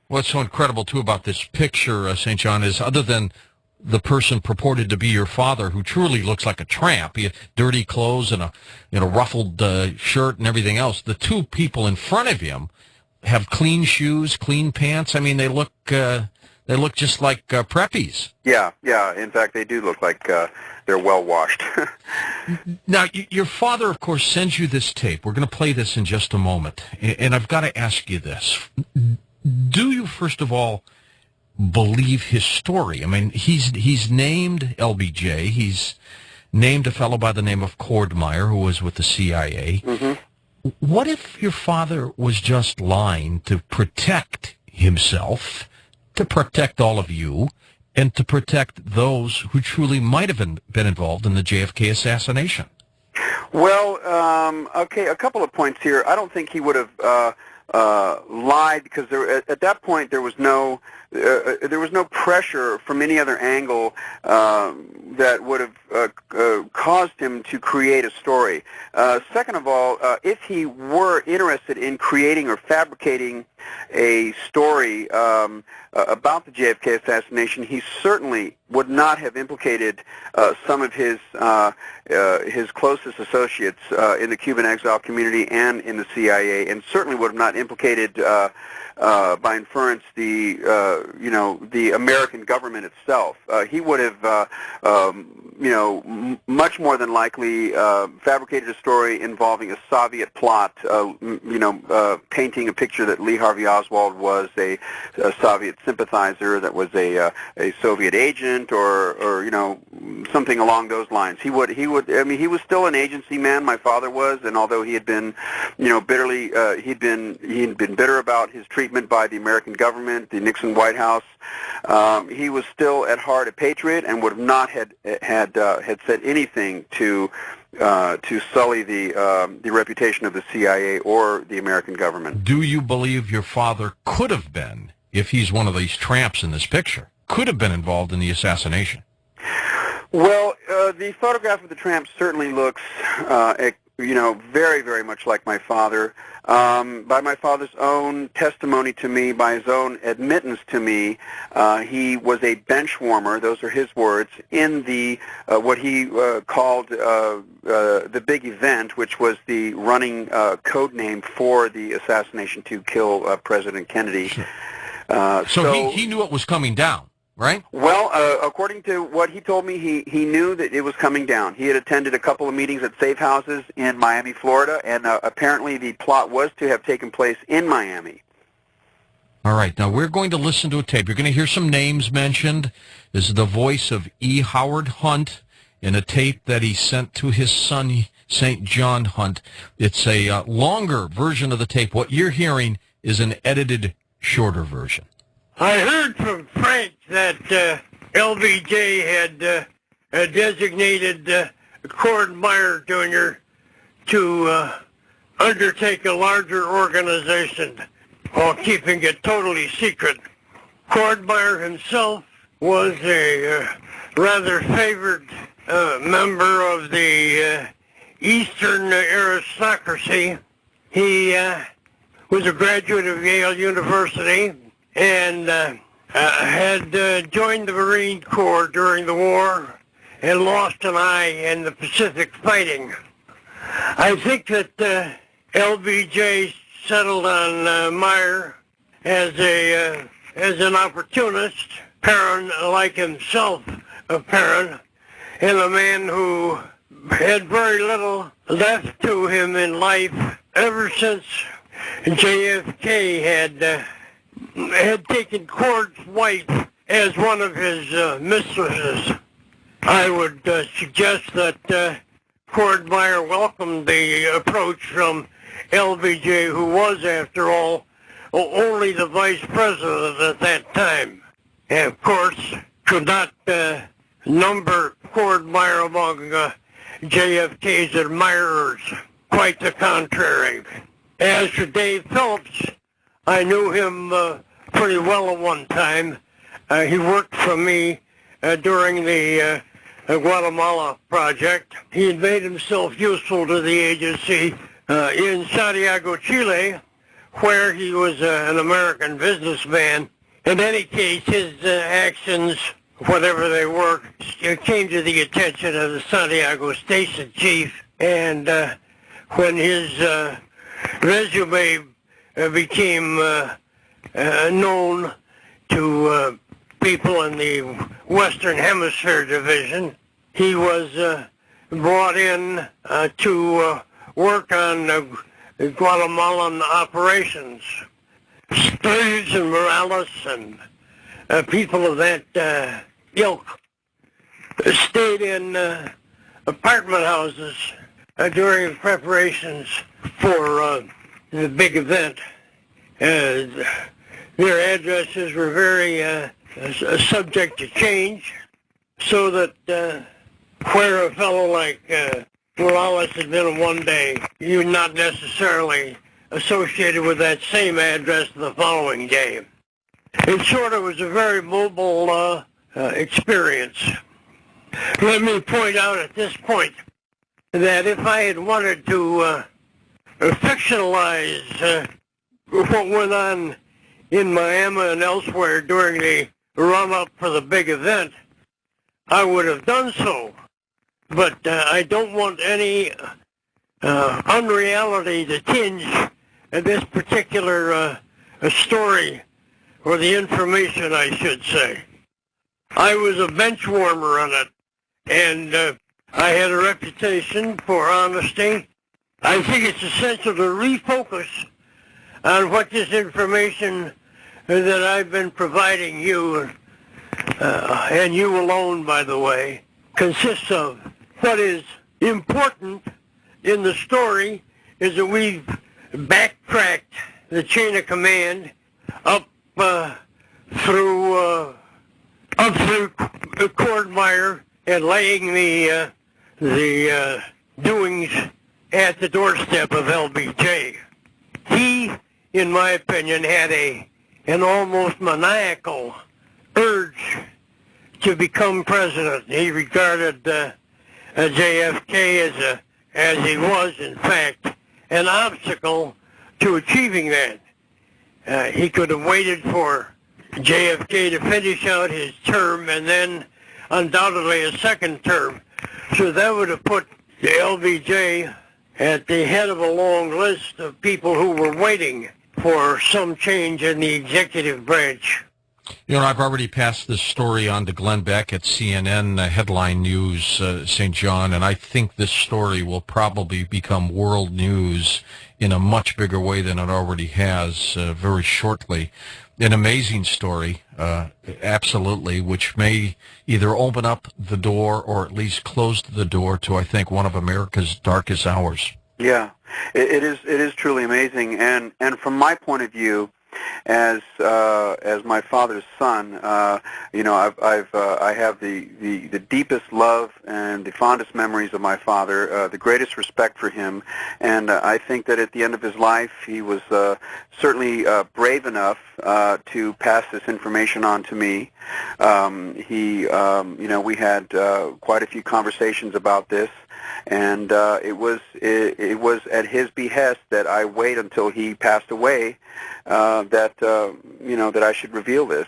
What's so incredible, too, about this picture, St. John, is other than the person purported to be your father, who truly looks like a tramp, he had dirty clothes and a ruffled shirt and everything else, the two people in front of him have clean shoes, clean pants. I mean, they look just like preppies. Yeah. In fact, they do look like they're well washed. Now, your father, of course, sends you this tape. We're going to play this in just a moment, and I've got to ask you this. Do you, first of all, believe his story? I mean, he's named LBJ. He's named a fellow by the name of Cordmeyer, who was with the CIA. Mm-hmm. What if your father was just lying to protect himself, to protect all of you, and to protect those who truly might have been involved in the JFK assassination? Well, okay, a couple of points here. I don't think he would have lied, because at that point there was no pressure from any other angle that would have caused him to create a story. Second of all, if he were interested in creating or fabricating a story about the JFK assassination, he certainly would not have implicated some of his closest associates in the Cuban exile community and in the CIA, and certainly would have not implicated by inference the American government itself. He would have much more than likely fabricated a story involving a Soviet plot, painting a picture that Lee Harvey Oswald was a Soviet sympathizer, that was a Soviet agent, or something along those lines. He would. I mean, he was still an agency man. My father was, and although he had been, bitterly, he'd been bitter about his treatment by the American government, the Nixon White House, he was still at heart a patriot, and would have not had said anything to sully the reputation of the CIA or the American government. Do you believe your father could have been, if he's one of these tramps in this picture, could have been involved in the assassination? Well, the photograph of the tramp certainly looks, very, very much like my father. By my father's own testimony to me, by his own admittance to me, he was a bench warmer, those are his words, in the what he called the big event, which was the running code name for the assassination to kill President Kennedy. So he knew it was coming down, right? Well, according to what he told me, he knew that it was coming down. He had attended a couple of meetings at safe houses in Miami, Florida, and apparently the plot was to have taken place in Miami. All right, now we're going to listen to a tape. You're going to hear some names mentioned. This is the voice of E. Howard Hunt in a tape that he sent to his son, St. John Hunt. It's a longer version of the tape. What you're hearing is an edited, shorter version. I heard from Frank that LBJ had designated Cordmeyer Jr. to undertake a larger organization while keeping it totally secret. Cordmeyer himself was a rather favored member of the Eastern aristocracy. He was a graduate of Yale University and had joined the Marine Corps during the war and lost an eye in the Pacific fighting. I think that LBJ settled on Meyer as an opportunist, Perrin like himself, Perrin, and a man who had very little left to him in life ever since JFK had taken Cord's wife as one of his mistresses. I would suggest that Cordmeyer welcomed the approach from LBJ, who was, after all, only the vice president at that time, and of course could not number Cordmeyer among JFK's admirers. Quite the contrary. As for Dave Phillips, I knew him pretty well at one time. He worked for me during the Guatemala project. He had made himself useful to the agency in Santiago, Chile, where he was an American businessman. In any case, his actions, whatever they were, came to the attention of the Santiago station chief, and when his resume became known to people in the Western Hemisphere Division, he was brought in to work on Guatemalan operations. Sturges and Morales and people of that ilk stayed in apartment houses during preparations for the big event. Their addresses were very subject to change, so that where a fellow like Morales had been one day, you're not necessarily associated with that same address the following day. In short, it was a very mobile experience. Let me point out at this point that if I had wanted to fictionalize what went on in Miami and elsewhere during the run-up for the big event, I would have done so. But I don't want any unreality to tinge this particular story, or the information, I should say. I was a bench warmer on it, and I had a reputation for honesty. I think it's essential to refocus on what this information that I've been providing you, and you alone, by the way, consists of. What is important in the story is that we've backtracked the chain of command up through Cordmeyer and laying the doings at the doorstep of LBJ. He, in my opinion, had an almost maniacal urge to become president. He regarded JFK as he was, in fact, an obstacle to achieving that. He could have waited for JFK to finish out his term and then undoubtedly a second term. So that would have put the LBJ at the head of a long list of people who were waiting for some change in the executive branch. You know, I've already passed this story on to Glenn Beck at CNN Headline News, St. John, and I think this story will probably become world news in a much bigger way than it already has very shortly. An amazing story, absolutely, which may either open up the door or at least close the door to, I think, one of America's darkest hours. Yeah, it is truly amazing, and from my point of view, as my father's son, you know, I have the deepest love and the fondest memories of my father, the greatest respect for him, and I think that at the end of his life, he was certainly brave enough to pass this information on to me. You know, we had quite a few conversations about this. And it was at his behest that I wait until he passed away that you know, that I should reveal this.